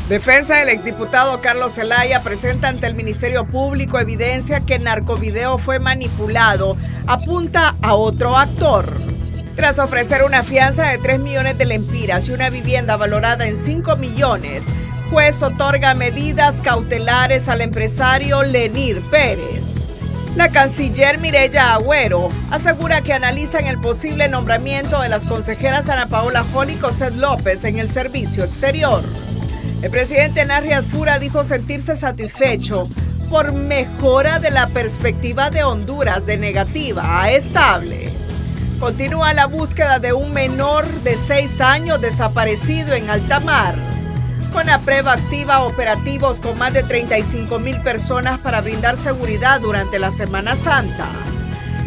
Defensa del exdiputado Carlos Zelaya presenta ante el Ministerio Público evidencia que el narcovideo fue manipulado. Apunta a otro actor. Tras ofrecer una fianza de 3 millones de lempiras y una vivienda valorada en 5 millones, juez otorga medidas cautelares al empresario Lenir Pérez. La canciller Mireya Agüero asegura que analizan el posible nombramiento de las consejeras Ana Paola Joly y Cosette López en el servicio exterior. El presidente Narri Alfura dijo sentirse satisfecho por mejora de la perspectiva de Honduras de negativa a estable. Continúa la búsqueda de un menor de 6 años desaparecido en alta mar. CONAPREV activa operativos con más de 35,000 personas para brindar seguridad durante la Semana Santa.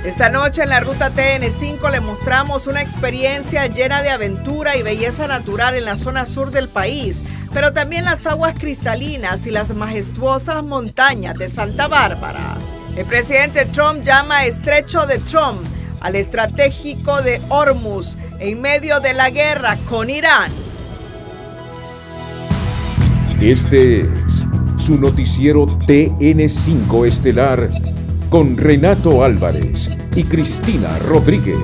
Esta noche en la ruta TN5 le mostramos una experiencia llena de aventura y belleza natural en la zona sur del país, pero también las aguas cristalinas y las majestuosas montañas de Santa Bárbara. El presidente Trump llama Estrecho de Trump al estratégico de Hormuz en medio de la guerra con Irán. Este es su noticiero TN5 Estelar con Renato Álvarez y Cristina Rodríguez.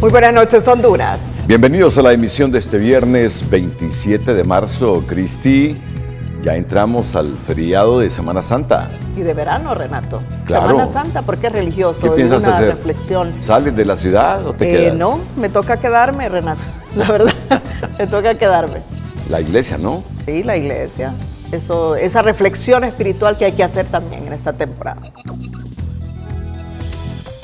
Muy buenas noches, Honduras. Bienvenidos a la emisión de este viernes 27 de marzo. Cristi, ya entramos al feriado de Semana Santa. Y de verano, Renato. Claro. Semana Santa, porque es religioso. ¿Qué piensas una hacer? Reflexión. ¿Sales de la ciudad o te quedas? No, me toca quedarme, Renato. La verdad, me toca quedarme. La iglesia, ¿no? Sí, la iglesia. Esa reflexión espiritual que hay que hacer también en esta temporada.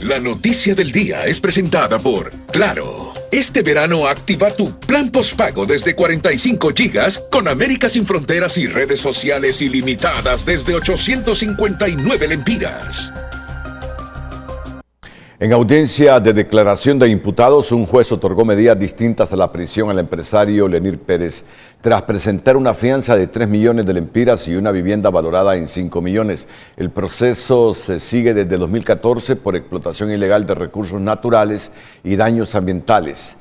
La noticia del día es presentada por Claro. Este verano activa tu plan postpago desde 45 gigas con América Sin Fronteras y redes sociales ilimitadas desde 859 lempiras. En audiencia de declaración de imputados, un juez otorgó medidas distintas a la prisión al empresario Lenir Pérez tras presentar una fianza de 3 millones de lempiras y una vivienda valorada en 5 millones. El proceso se sigue desde 2014 por explotación ilegal de recursos naturales y daños ambientales.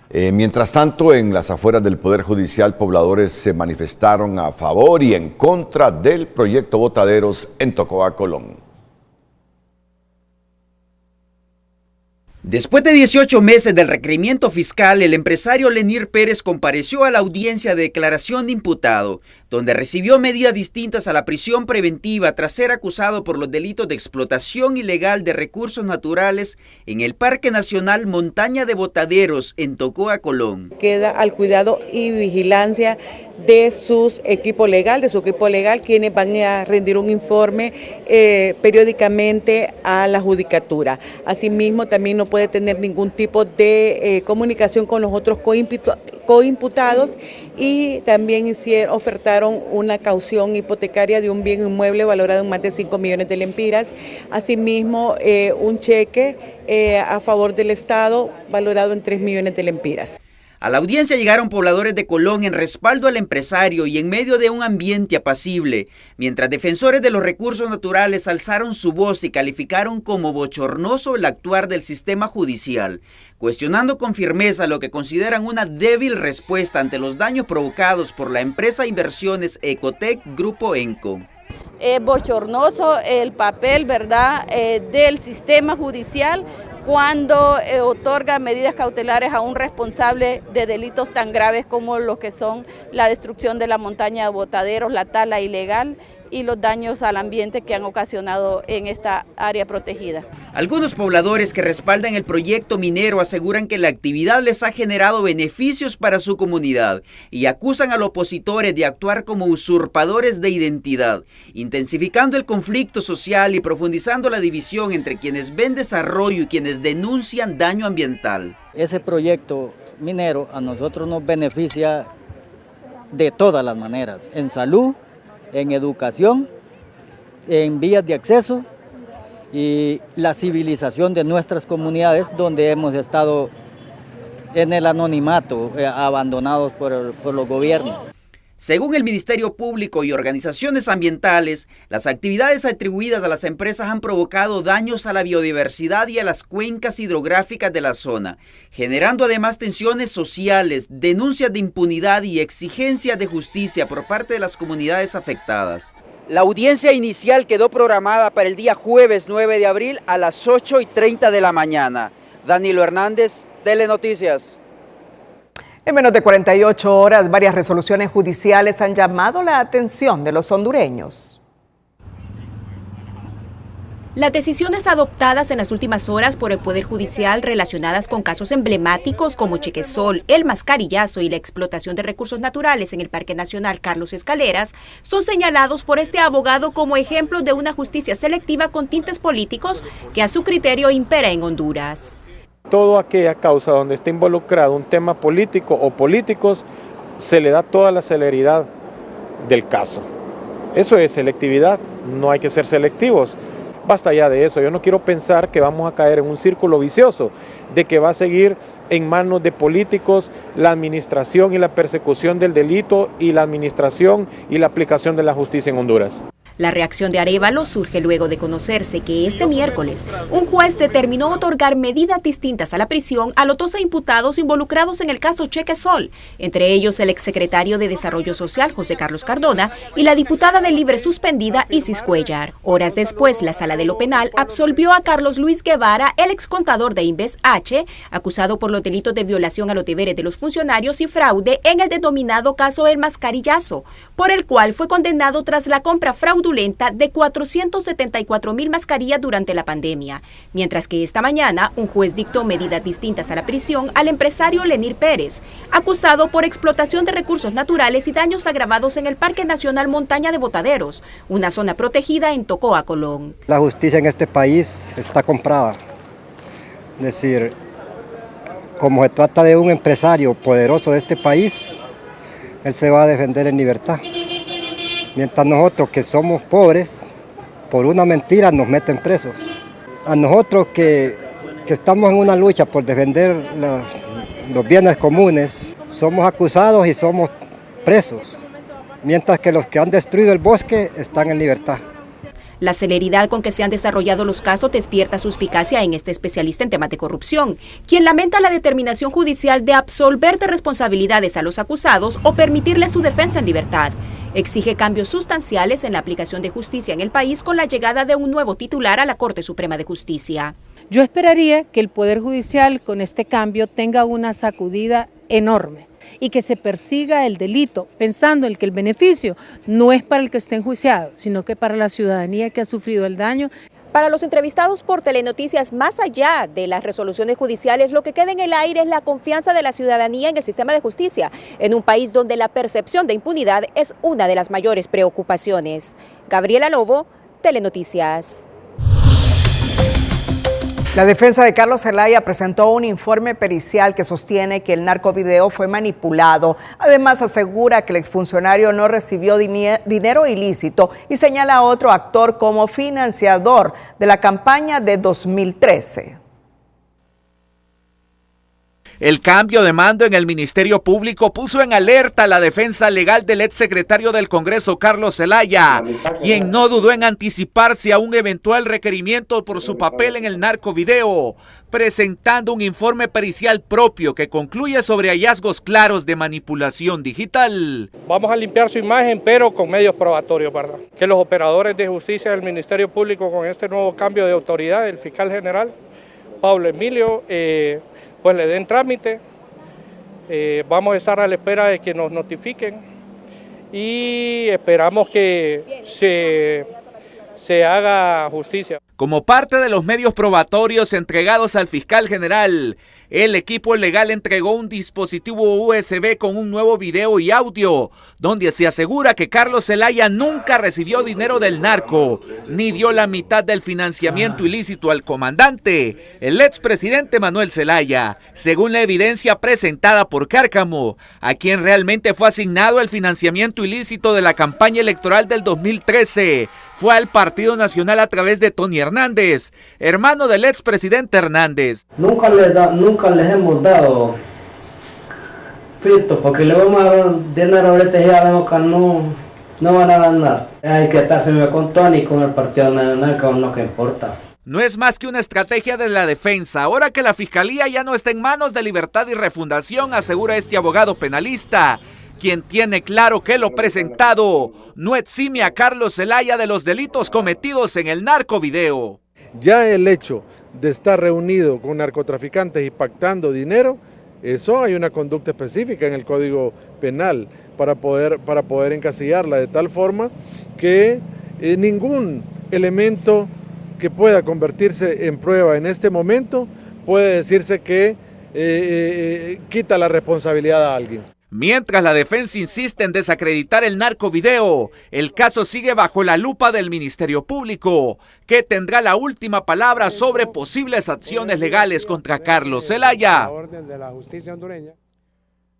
Mientras tanto, en las afueras del Poder Judicial, pobladores se manifestaron a favor y en contra del proyecto Botaderos en Tocoa, Colón. Después de 18 meses del requerimiento fiscal, el empresario Lenir Pérez compareció a la audiencia de declaración de imputado, donde recibió medidas distintas a la prisión preventiva tras ser acusado por los delitos de explotación ilegal de recursos naturales en el Parque Nacional Montaña de Botaderos en Tocoa, Colón. Queda al cuidado y vigilancia de su equipo legal, quienes van a rendir un informe periódicamente a la judicatura. Asimismo, también no puede tener ningún tipo de comunicación con los otros coimputados y también ofertaron una caución hipotecaria de un bien inmueble valorado en más de 5 millones de lempiras. Asimismo, un cheque a favor del Estado valorado en 3 millones de lempiras. A la audiencia llegaron pobladores de Colón en respaldo al empresario y en medio de un ambiente apacible, mientras defensores de los recursos naturales alzaron su voz y calificaron como bochornoso el actuar del sistema judicial, cuestionando con firmeza lo que consideran una débil respuesta ante los daños provocados por la empresa Inversiones Ecotec Grupo Enco. Bochornoso el papel, ¿verdad?, del sistema judicial cuando otorga medidas cautelares a un responsable de delitos tan graves como lo que son la destrucción de la montaña de Botaderos, la tala ilegal y los daños al ambiente que han ocasionado en esta área protegida. Algunos pobladores que respaldan el proyecto minero aseguran que la actividad les ha generado beneficios para su comunidad y acusan a los opositores de actuar como usurpadores de identidad, intensificando el conflicto social y profundizando la división entre quienes ven desarrollo y quienes denuncian daño ambiental. Ese proyecto minero a nosotros nos beneficia de todas las maneras, en salud, en educación, en vías de acceso y la civilización de nuestras comunidades donde hemos estado en el anonimato, abandonados por los gobiernos. Según el Ministerio Público y organizaciones ambientales, las actividades atribuidas a las empresas han provocado daños a la biodiversidad y a las cuencas hidrográficas de la zona, generando además tensiones sociales, denuncias de impunidad y exigencias de justicia por parte de las comunidades afectadas. La audiencia inicial quedó programada para el día jueves 9 de abril a las 8:30 de la mañana. Danilo Hernández, Telenoticias. En menos de 48 horas, varias resoluciones judiciales han llamado la atención de los hondureños. Las decisiones adoptadas en las últimas horas por el Poder Judicial relacionadas con casos emblemáticos como Chequesol, el Mascarillazo y la explotación de recursos naturales en el Parque Nacional Carlos Escaleras son señalados por este abogado como ejemplos de una justicia selectiva con tintes políticos que a su criterio impera en Honduras. Toda aquella causa donde esté involucrado un tema político o políticos, se le da toda la celeridad del caso. Eso es selectividad, no hay que ser selectivos. Basta ya de eso, yo no quiero pensar que vamos a caer en un círculo vicioso, de que va a seguir en manos de políticos la administración y la persecución del delito y la administración y la aplicación de la justicia en Honduras. La reacción de Arévalo surge luego de conocerse que este miércoles un juez determinó otorgar medidas distintas a la prisión a los 12 imputados involucrados en el caso Chequesol, entre ellos el exsecretario de Desarrollo Social José Carlos Cardona y la diputada de libre suspendida Isis Cuellar. Horas después, la Sala de lo Penal absolvió a Carlos Luis Guevara, el excontador de Inves H, acusado por los delitos de violación a los deberes de los funcionarios y fraude en el denominado caso El Mascarillazo, por el cual fue condenado tras la compra fraudulenta de 474,000 mascarillas durante la pandemia, mientras que esta mañana un juez dictó medidas distintas a la prisión al empresario Lenir Pérez, acusado por explotación de recursos naturales y daños agravados en el Parque Nacional Montaña de Botaderos, una zona protegida en Tocoa, Colón. La justicia en este país está comprada, es decir, como se trata de un empresario poderoso de este país, él se va a defender en libertad. Mientras nosotros que somos pobres, por una mentira nos meten presos. A nosotros que estamos en una lucha por defender los bienes comunes, somos acusados y somos presos, mientras que los que han destruido el bosque están en libertad. La celeridad con que se han desarrollado los casos despierta suspicacia en este especialista en temas de corrupción, quien lamenta la determinación judicial de absolver de responsabilidades a los acusados o permitirles su defensa en libertad. Exige cambios sustanciales en la aplicación de justicia en el país con la llegada de un nuevo titular a la Corte Suprema de Justicia. Yo esperaría que el Poder Judicial con este cambio tenga una sacudida enorme y que se persiga el delito, pensando en que el beneficio no es para el que esté enjuiciado, sino que para la ciudadanía que ha sufrido el daño. Para los entrevistados por Telenoticias, más allá de las resoluciones judiciales, lo que queda en el aire es la confianza de la ciudadanía en el sistema de justicia, en un país donde la percepción de impunidad es una de las mayores preocupaciones. Gabriela Lobo, Telenoticias. La defensa de Carlos Zelaya presentó un informe pericial que sostiene que el narcovideo fue manipulado. Además, asegura que el exfuncionario no recibió dinero ilícito y señala a otro actor como financiador de la campaña de 2013. El cambio de mando en el Ministerio Público puso en alerta la defensa legal del exsecretario del Congreso, Carlos Zelaya, quien no dudó en anticiparse a un eventual requerimiento por su papel en el narcovideo, presentando un informe pericial propio que concluye sobre hallazgos claros de manipulación digital. Vamos a limpiar su imagen, pero con medios probatorios, ¿verdad? Que los operadores de justicia del Ministerio Público, con este nuevo cambio de autoridad del fiscal general, Pablo Emilio, pues le den trámite. Vamos a estar a la espera de que nos notifiquen y esperamos que se haga justicia. Como parte de los medios probatorios entregados al fiscal general, el equipo legal entregó un dispositivo USB con un nuevo video y audio, donde se asegura que Carlos Zelaya nunca recibió dinero del narco, ni dio la mitad del financiamiento ilícito al comandante, el expresidente Manuel Zelaya, según la evidencia presentada por Cárcamo, a quien realmente fue asignado el financiamiento ilícito de la campaña electoral del 2013. Fue al Partido Nacional a través de Tony Hernández, hermano del expresidente Hernández. Nunca les hemos dado frito, porque le vamos a dar dinero ahorita, ya vemos que no van a ganar. Hay que estarse con Tony, con el Partido Nacional, que es lo que importa. No es más que una estrategia de la defensa, ahora que la fiscalía ya no está en manos de Libertad y Refundación, asegura este abogado penalista, quien tiene claro que lo presentado no exime a Carlos Zelaya de los delitos cometidos en el narcovideo. Ya el hecho de estar reunido con narcotraficantes y pactando dinero, eso hay una conducta específica en el Código Penal para poder encasillarla de tal forma que ningún elemento que pueda convertirse en prueba en este momento puede decirse que quita la responsabilidad a alguien. Mientras la defensa insiste en desacreditar el narcovideo, el caso sigue bajo la lupa del Ministerio Público, que tendrá la última palabra sobre posibles acciones legales contra Carlos Zelaya.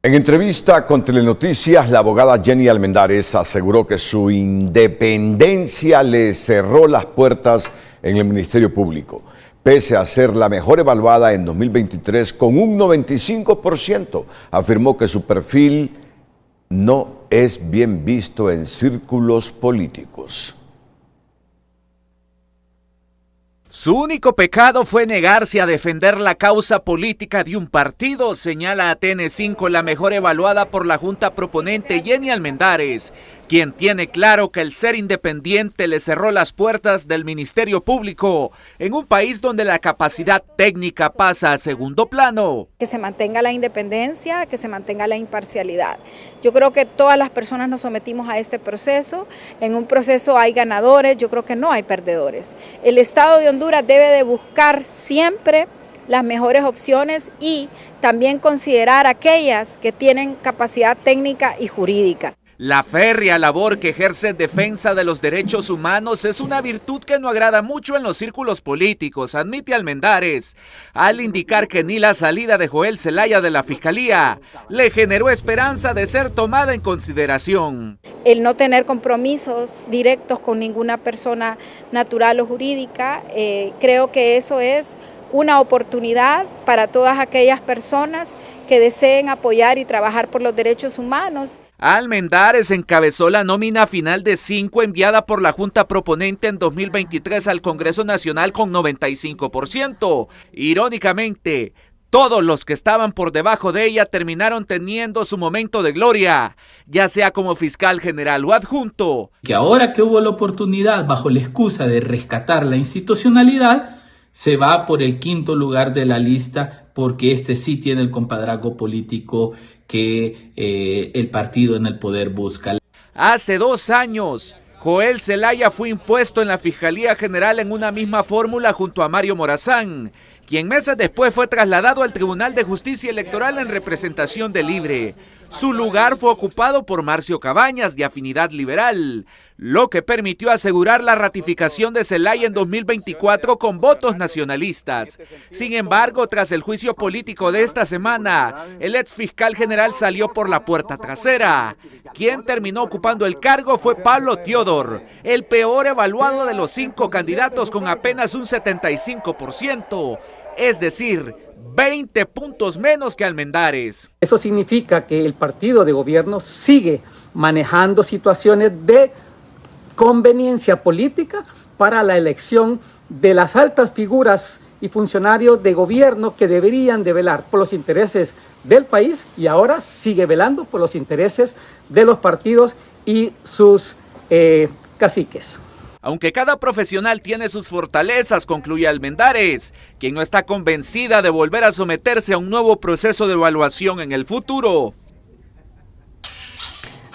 En entrevista con Telenoticias, la abogada Jenny Almendares aseguró que su independencia le cerró las puertas en el Ministerio Público, pese a ser la mejor evaluada en 2023 con un 95%. Afirmó que su perfil no es bien visto en círculos políticos. Su único pecado fue negarse a defender la causa política de un partido, señala a TN5 la mejor evaluada por la Junta Proponente Jenny Almendares, quien tiene claro que el ser independiente le cerró las puertas del Ministerio Público en un país donde la capacidad técnica pasa a segundo plano. Que se mantenga la independencia, que se mantenga la imparcialidad. Yo creo que todas las personas nos sometimos a este proceso. En un proceso hay ganadores, yo creo que no hay perdedores. El Estado de Honduras debe de buscar siempre las mejores opciones y también considerar aquellas que tienen capacidad técnica y jurídica. La férrea labor que ejerce en defensa de los derechos humanos es una virtud que no agrada mucho en los círculos políticos, admite Almendares, al indicar que ni la salida de Joel Zelaya de la Fiscalía le generó esperanza de ser tomada en consideración. El no tener compromisos directos con ninguna persona natural o jurídica, creo que eso es una oportunidad para todas aquellas personas que deseen apoyar y trabajar por los derechos humanos. Almendares encabezó la nómina final de 5 enviada por la Junta Proponente en 2023 al Congreso Nacional con 95%. Irónicamente, todos los que estaban por debajo de ella terminaron teniendo su momento de gloria, ya sea como fiscal general o adjunto. Que ahora que hubo la oportunidad, bajo la excusa de rescatar la institucionalidad, se va por el 5º lugar de la lista porque este sí tiene el compadrazgo político que el partido en el poder busca. Hace 2 años, Joel Zelaya fue impuesto en la Fiscalía General en una misma fórmula junto a Mario Morazán, quien meses después fue trasladado al Tribunal de Justicia Electoral en representación de Libre. Su lugar fue ocupado por Marcio Cabañas, de Afinidad Liberal, lo que permitió asegurar la ratificación de Zelaya en 2024 con votos nacionalistas. Sin embargo, tras el juicio político de esta semana, el ex fiscal general salió por la puerta trasera. Quien terminó ocupando el cargo fue Pablo Teodor, el peor evaluado de los 5 candidatos con apenas un 75%, es decir, 20 puntos menos que Almendares. Eso significa que el partido de gobierno sigue manejando situaciones de conveniencia política para la elección de las altas figuras y funcionarios de gobierno que deberían de velar por los intereses del país y ahora sigue velando por los intereses de los partidos y sus caciques. Aunque cada profesional tiene sus fortalezas, concluye Almendares, quien no está convencida de volver a someterse a un nuevo proceso de evaluación en el futuro.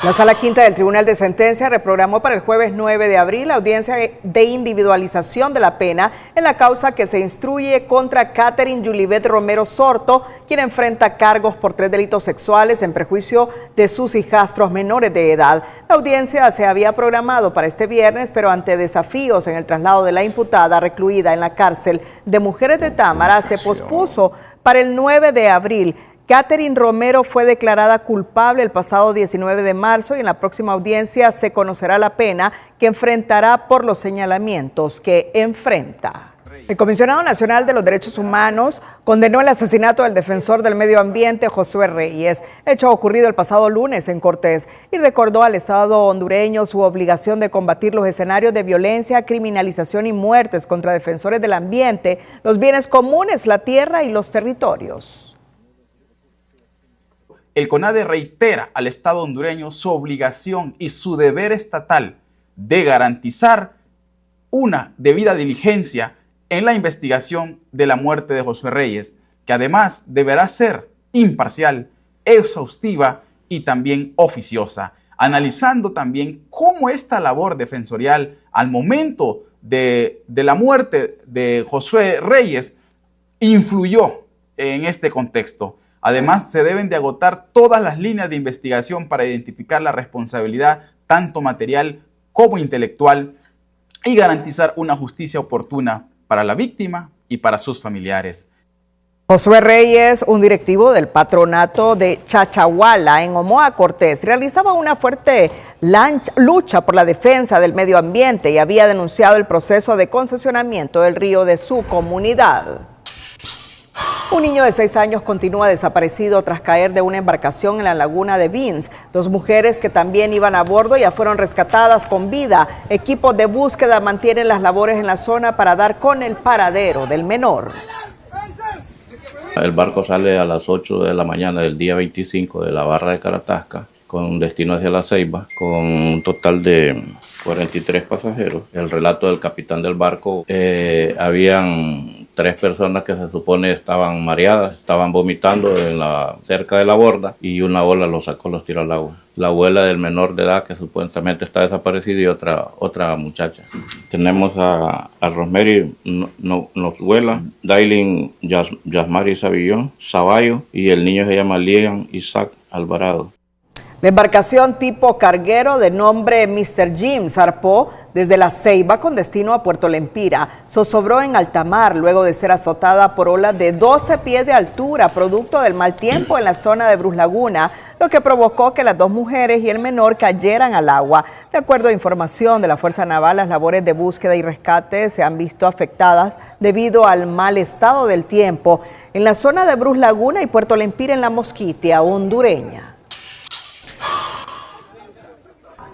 La Sala Quinta del Tribunal de Sentencia reprogramó para el jueves 9 de abril la audiencia de individualización de la pena en la causa que se instruye contra Catherine Yulibet Romero Sorto, quien enfrenta cargos por 3 delitos sexuales en perjuicio de sus hijastros menores de edad. La audiencia se había programado para este viernes, pero ante desafíos en el traslado de la imputada recluida en la cárcel de Mujeres de Támara, se pospuso para el 9 de abril. Catherine Romero fue declarada culpable el pasado 19 de marzo y en la próxima audiencia se conocerá la pena que enfrentará por los señalamientos que enfrenta. El Comisionado Nacional de los Derechos Humanos condenó el asesinato del defensor del medio ambiente Josué Reyes, hecho ocurrido el pasado lunes en Cortés, y recordó al Estado hondureño su obligación de combatir los escenarios de violencia, criminalización y muertes contra defensores del ambiente, los bienes comunes, la tierra y los territorios. El CONADE reitera al Estado hondureño su obligación y su deber estatal de garantizar una debida diligencia en la investigación de la muerte de Josué Reyes, que además deberá ser imparcial, exhaustiva y también oficiosa, analizando también cómo esta labor defensorial al momento de la muerte de Josué Reyes influyó en este contexto. Además, se deben de agotar todas las líneas de investigación para identificar la responsabilidad, tanto material como intelectual, y garantizar una justicia oportuna para la víctima y para sus familiares. Josué Reyes, un directivo del patronato de Chachahuala en Omoa Cortés, realizaba una fuerte lucha por la defensa del medio ambiente y había denunciado el proceso de concesionamiento del río de su comunidad. Un niño de 6 años continúa desaparecido tras caer de una embarcación en la laguna de Vins. 2 mujeres que también iban a bordo ya fueron rescatadas con vida. Equipos de búsqueda mantienen las labores en la zona para dar con el paradero del menor. El barco sale a las 8 de la mañana del día 25 de la barra de Caratasca con destino hacia La Ceiba, con un total de 43 pasajeros. El relato del capitán del barco, habían 3 personas que se supone estaban mareadas, estaban vomitando cerca de la borda, y una ola los sacó, los tiró al agua. La abuela del menor de edad que supuestamente está desaparecida y otra muchacha. Tenemos a Rosemary Nozuela, Dailin Yasmari Savillón, Saballo, y el niño se llama Liam Isaac Alvarado. La embarcación tipo carguero de nombre Mr. Jim zarpó desde La Ceiba con destino a Puerto Lempira. Zozobró en alta mar luego de ser azotada por olas de 12 pies de altura, producto del mal tiempo en la zona de Brus Laguna, lo que provocó que las 2 mujeres y el menor cayeran al agua. De acuerdo a información de la Fuerza Naval, las labores de búsqueda y rescate se han visto afectadas debido al mal estado del tiempo en la zona de Brus Laguna y Puerto Lempira en la Mosquitia hondureña.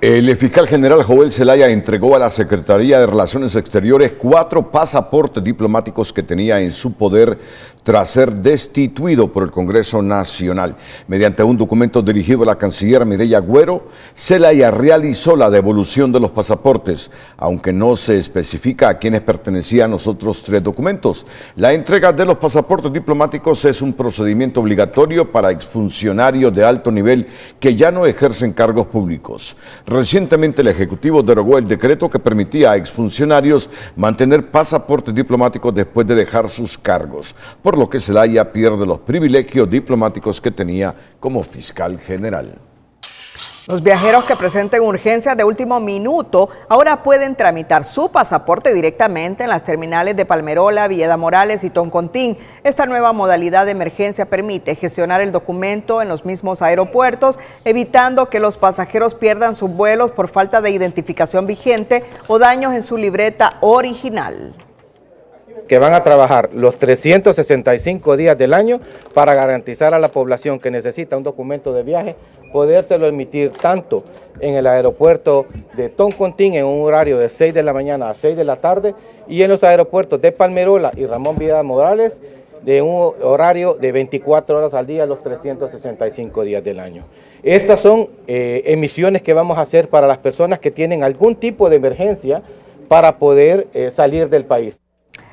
El fiscal general Joel Zelaya entregó a la Secretaría de Relaciones Exteriores 4 pasaportes diplomáticos que tenía en su poder tras ser destituido por el Congreso Nacional. Mediante un documento dirigido a la canciller Mireya Agüero, Zelaya realizó la devolución de los pasaportes, aunque no se especifica a quiénes pertenecían los otros 3 documentos. La entrega de los pasaportes diplomáticos es un procedimiento obligatorio para exfuncionarios de alto nivel que ya no ejercen cargos públicos. Recientemente el Ejecutivo derogó el decreto que permitía a exfuncionarios mantener pasaportes diplomáticos después de dejar sus cargos, por lo que Zelaya pierde los privilegios diplomáticos que tenía como fiscal general. Los viajeros que presenten urgencias de último minuto ahora pueden tramitar su pasaporte directamente en las terminales de Palmerola, Villeda Morales y Toncontín. Esta nueva modalidad de emergencia permite gestionar el documento en los mismos aeropuertos, evitando que los pasajeros pierdan sus vuelos por falta de identificación vigente o daños en su libreta original. Que van a trabajar los 365 días del año para garantizar a la población que necesita un documento de viaje, podérselo emitir tanto en el aeropuerto de Toncontín en un horario de 6 de la mañana a 6 de la tarde y en los aeropuertos de Palmerola y Ramón Villeda Morales de un horario de 24 horas al día los 365 días del año. Estas son emisiones que vamos a hacer para las personas que tienen algún tipo de emergencia para poder salir del país.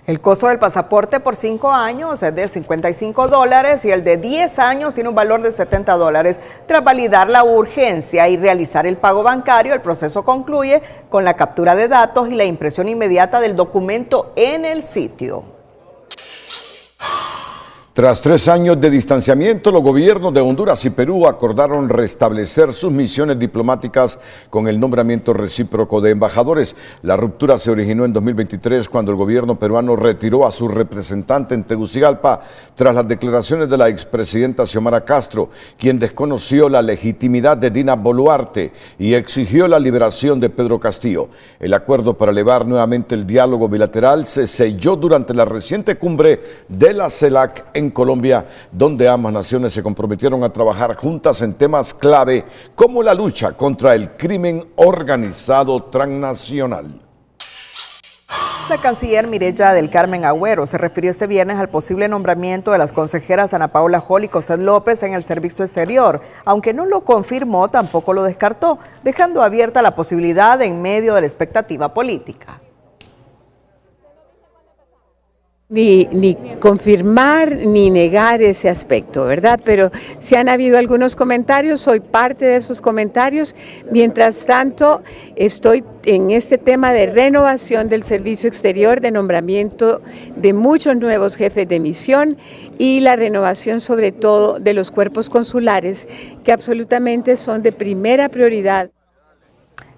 El costo del pasaporte por 5 años es de $55 y el de 10 años tiene un valor de $70. Tras validar la urgencia y realizar el pago bancario, el proceso concluye con la captura de datos y la impresión inmediata del documento en el sitio. Tras 3 años de distanciamiento, los gobiernos de Honduras y Perú acordaron restablecer sus misiones diplomáticas con el nombramiento recíproco de embajadores. La ruptura se originó en 2023 cuando el gobierno peruano retiró a su representante en Tegucigalpa tras las declaraciones de la expresidenta Xiomara Castro, quien desconoció la legitimidad de Dina Boluarte y exigió la liberación de Pedro Castillo. El acuerdo para elevar nuevamente el diálogo bilateral se selló durante la reciente cumbre de la CELAC en Colombia, donde ambas naciones se comprometieron a trabajar juntas en temas clave como la lucha contra el crimen organizado transnacional. La canciller Mireya del Carmen Agüero se refirió este viernes al posible nombramiento de las consejeras Ana Paula Hall y Cosette López en el servicio exterior. Aunque no lo confirmó, tampoco lo descartó, dejando abierta la posibilidad en medio de la expectativa política. Ni confirmar ni negar ese aspecto, ¿verdad? Pero si han habido algunos comentarios, soy parte de esos comentarios. Mientras tanto, estoy en este tema de renovación del servicio exterior, de nombramiento de muchos nuevos jefes de misión y la renovación sobre todo de los cuerpos consulares, que absolutamente son de primera prioridad.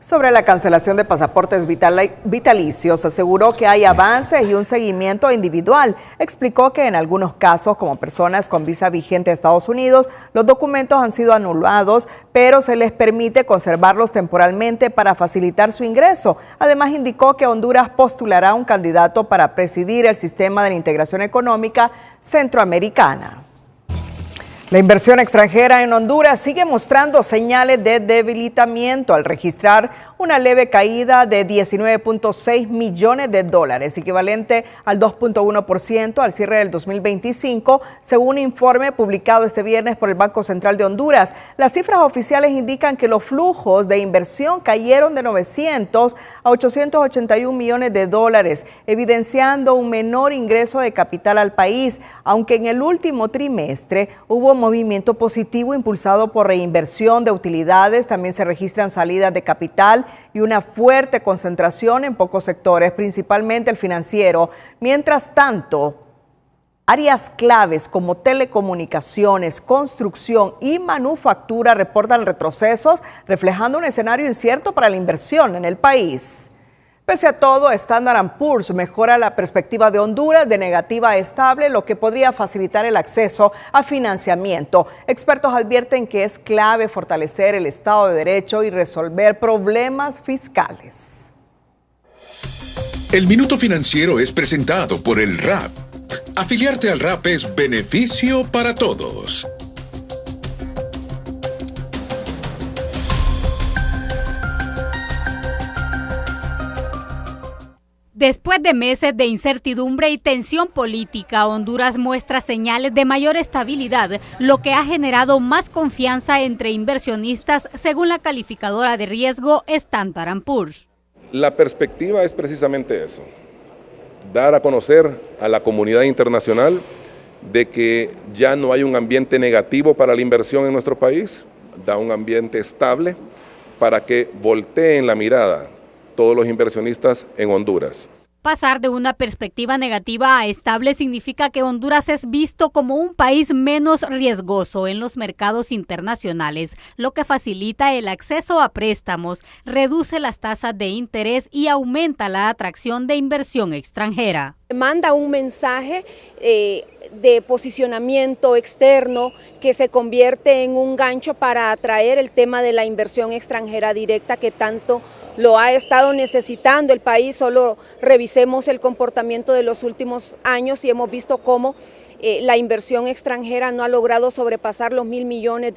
Sobre la cancelación de pasaportes vitalicios, aseguró que hay avances y un seguimiento individual. Explicó que en algunos casos, como personas con visa vigente a Estados Unidos, los documentos han sido anulados, pero se les permite conservarlos temporalmente para facilitar su ingreso. Además, indicó que Honduras postulará un candidato para presidir el sistema de la integración económica centroamericana. La inversión extranjera en Honduras sigue mostrando señales de debilitamiento al registrar una leve caída de $19.6 millones, equivalente al 2.1% al cierre del 2025, según un informe publicado este viernes por el Banco Central de Honduras. Las cifras oficiales indican que los flujos de inversión cayeron de 900 a 881 millones de dólares, evidenciando un menor ingreso de capital al país, aunque en el último trimestre hubo movimiento positivo impulsado por reinversión de utilidades. También se registran salidas de capital y una fuerte concentración en pocos sectores, principalmente el financiero. Mientras tanto, áreas claves como telecomunicaciones, construcción y manufactura reportan retrocesos, reflejando un escenario incierto para la inversión en el país. Pese a todo, Standard & Poor's mejora la perspectiva de Honduras de negativa a estable, lo que podría facilitar el acceso a financiamiento. Expertos advierten que es clave fortalecer el Estado de Derecho y resolver problemas fiscales. El Minuto Financiero es presentado por el RAP. Afiliarte al RAP es beneficio para todos. Después de meses de incertidumbre y tensión política, Honduras muestra señales de mayor estabilidad, lo que ha generado más confianza entre inversionistas, según la calificadora de riesgo Standard & Poor's. La perspectiva es precisamente eso, dar a conocer a la comunidad internacional de que ya no hay un ambiente negativo para la inversión en nuestro país, da un ambiente estable para que volteen la mirada todos los inversionistas en Honduras. Pasar de una perspectiva negativa a estable significa que Honduras es visto como un país menos riesgoso en los mercados internacionales, lo que facilita el acceso a préstamos, reduce las tasas de interés y aumenta la atracción de inversión extranjera. Manda un mensaje de posicionamiento externo que se convierte en un gancho para atraer el tema de la inversión extranjera directa que tanto lo ha estado necesitando el país. Solo revisemos el comportamiento de los últimos años y hemos visto cómo la inversión extranjera no ha logrado sobrepasar los $1.000 millones.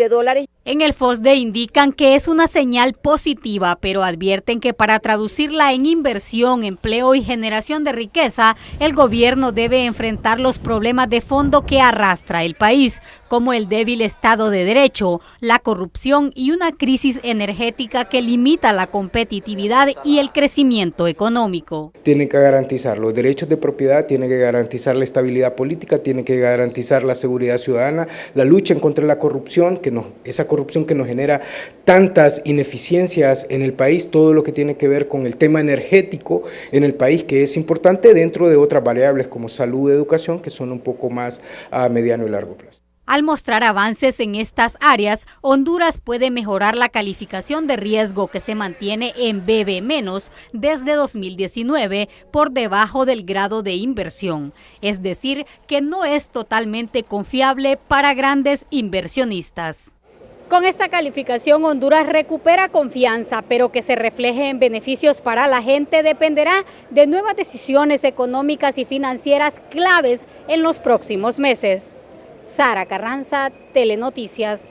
En el FOSDE indican que es una señal positiva, pero advierten que para traducirla en inversión, empleo y generación de riqueza, el gobierno debe enfrentar los problemas de fondo que arrastra el país, como el débil Estado de Derecho, la corrupción y una crisis energética que limita la competitividad y el crecimiento económico. Tienen que garantizar los derechos de propiedad, tienen que garantizar la estabilidad política, tienen que garantizar la seguridad ciudadana, la lucha en contra de la corrupción, esa corrupción que nos genera tantas ineficiencias en el país, todo lo que tiene que ver con el tema energético en el país, que es importante dentro de otras variables como salud y educación, que son un poco más a mediano y largo plazo. Al mostrar avances en estas áreas, Honduras puede mejorar la calificación de riesgo que se mantiene en BB- desde 2019 por debajo del grado de inversión, es decir, que no es totalmente confiable para grandes inversionistas. Con esta calificación, Honduras recupera confianza, pero que se refleje en beneficios para la gente dependerá de nuevas decisiones económicas y financieras claves en los próximos meses. Sara Carranza, Telenoticias.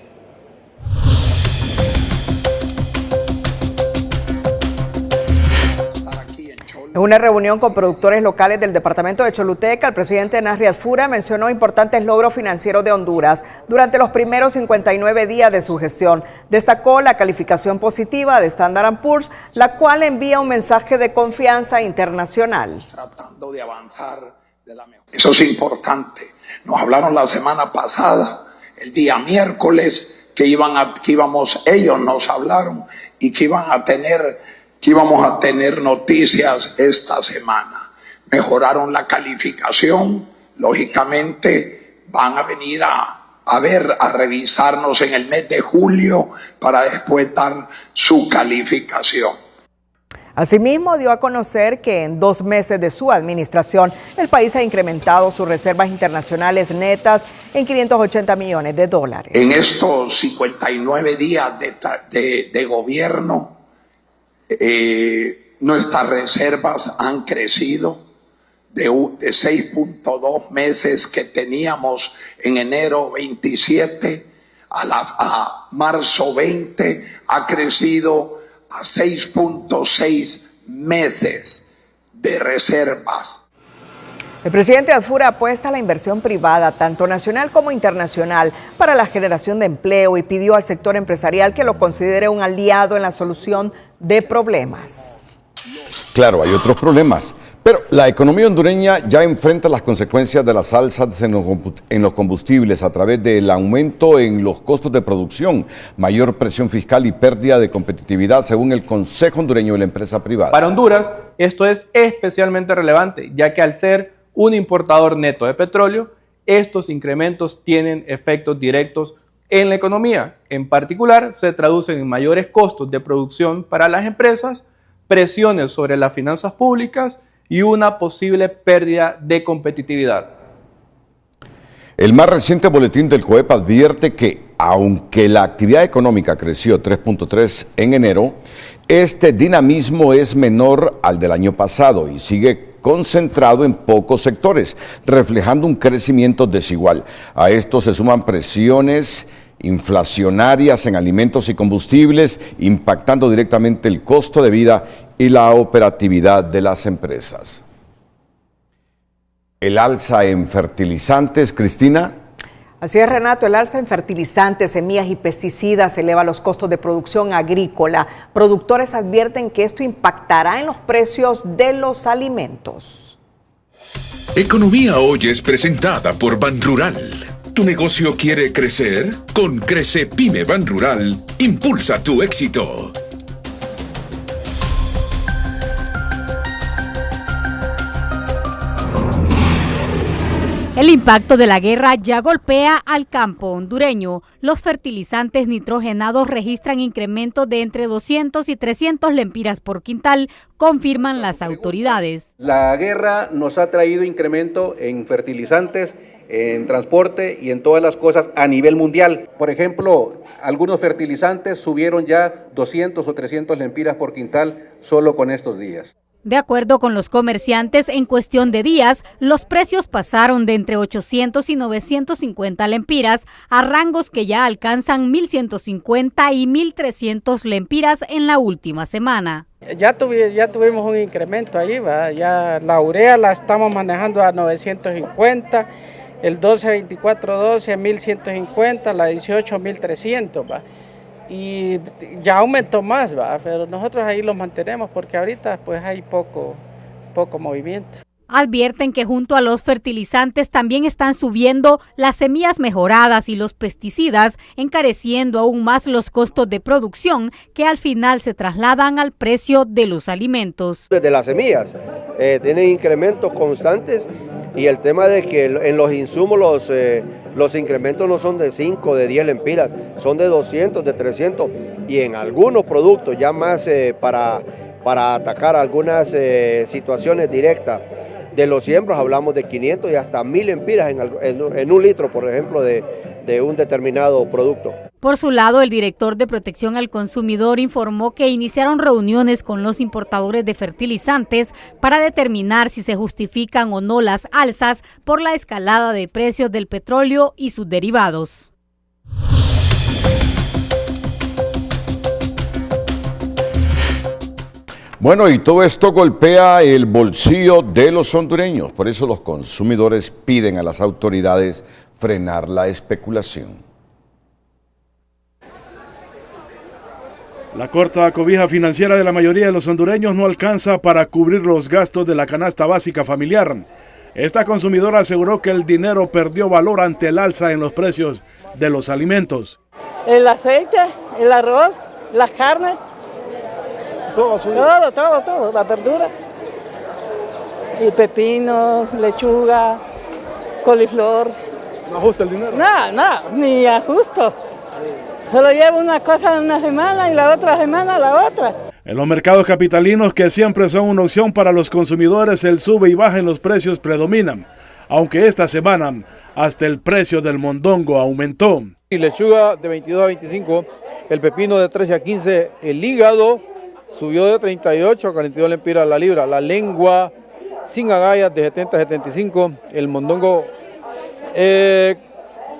En una reunión con productores locales del departamento de Choluteca, el presidente Nasri Adfura mencionó importantes logros financieros de Honduras durante los primeros 59 días de su gestión. Destacó la calificación positiva de Standard & Poor's, la cual envía un mensaje de confianza internacional. Tratando de avanzar de la mejor. Eso es importante. Nos hablaron la semana pasada, el día miércoles, ellos nos hablaron y que íbamos a tener noticias esta semana. Mejoraron la calificación, lógicamente van a venir a revisarnos en el mes de julio para después dar su calificación. Asimismo, dio a conocer que en 2 meses de su administración, el país ha incrementado sus reservas internacionales netas en $580 millones. En estos 59 días de gobierno, nuestras reservas han crecido de 6.2 meses que teníamos en enero 27 a marzo 20, ha crecido a 6.6 meses de reservas. El presidente Adfura apuesta a la inversión privada, tanto nacional como internacional, para la generación de empleo y pidió al sector empresarial que lo considere un aliado en la solución de problemas. Claro, hay otros problemas, pero la economía hondureña ya enfrenta las consecuencias de las alzas en los combustibles a través del aumento en los costos de producción, mayor presión fiscal y pérdida de competitividad, según el Consejo Hondureño de la Empresa Privada. Para Honduras, esto es especialmente relevante, ya que al ser un importador neto de petróleo, estos incrementos tienen efectos directos en la economía. En particular, se traducen en mayores costos de producción para las empresas, presiones sobre las finanzas públicas y una posible pérdida de competitividad. El más reciente boletín del COEP advierte que, aunque la actividad económica creció 3.3 en enero, este dinamismo es menor al del año pasado y sigue concentrado en pocos sectores, reflejando un crecimiento desigual. A esto se suman presiones inflacionarias en alimentos y combustibles, impactando directamente el costo de vida y la operatividad de las empresas. El alza en fertilizantes, Cristina. Así es, Renato, el alza en fertilizantes, semillas y pesticidas eleva los costos de producción agrícola. Productores advierten que esto impactará en los precios de los alimentos. Economía Hoy es presentada por Banrural. ¿Tu negocio quiere crecer? Con Crece Pyme Banrural, impulsa tu éxito. El impacto de la guerra ya golpea al campo hondureño. Los fertilizantes nitrogenados registran incrementos de entre 200 y 300 lempiras por quintal, confirman las autoridades. La guerra nos ha traído incremento en fertilizantes, en transporte y en todas las cosas a nivel mundial. Por ejemplo, algunos fertilizantes subieron ya 200 o 300 lempiras por quintal solo con estos días. De acuerdo con los comerciantes, en cuestión de días, los precios pasaron de entre 800 y 950 lempiras a rangos que ya alcanzan 1.150 y 1.300 lempiras en la última semana. Ya tuvimos un incremento ahí, ¿va? Ya la urea la estamos manejando a 950 el 12-24-12 a 1.150, la 18 1.300, ¿va? Y ya aumentó más, ¿va? Pero nosotros ahí los mantenemos porque ahorita pues hay poco movimiento. Advierten que junto a los fertilizantes también están subiendo las semillas mejoradas y los pesticidas, encareciendo aún más los costos de producción que al final se trasladan al precio de los alimentos. Desde las semillas tienen incrementos constantes y el tema de que en los insumos los incrementos no son de 5, de 10 lempiras, son de 200, de 300 y en algunos productos ya más para atacar algunas situaciones directas. De los siembros hablamos de 500 y hasta 1.000 lempiras en un litro, por ejemplo, de un determinado producto. Por su lado, el director de Protección al Consumidor informó que iniciaron reuniones con los importadores de fertilizantes para determinar si se justifican o no las alzas por la escalada de precios del petróleo y sus derivados. Bueno, y todo esto golpea el bolsillo de los hondureños. Por eso los consumidores piden a las autoridades frenar la especulación. La corta cobija financiera de la mayoría de los hondureños no alcanza para cubrir los gastos de la canasta básica familiar. Esta consumidora aseguró que el dinero perdió valor ante el alza en los precios de los alimentos. El aceite, el arroz, las carnes. Todo, la verdura. Y pepinos, lechuga, coliflor. ¿No ajusta el dinero? Nada, ni ajusto. Solo llevo una cosa una semana y la otra semana la otra. En los mercados capitalinos, que siempre son una opción para los consumidores, el sube y baja en los precios predominan. Aunque esta semana hasta el precio del mondongo aumentó. Y lechuga de 22 a 25, el pepino de 13 a 15, el hígado subió de 38 a 42 lempiras la libra, la lengua sin agallas de 70 a 75, el mondongo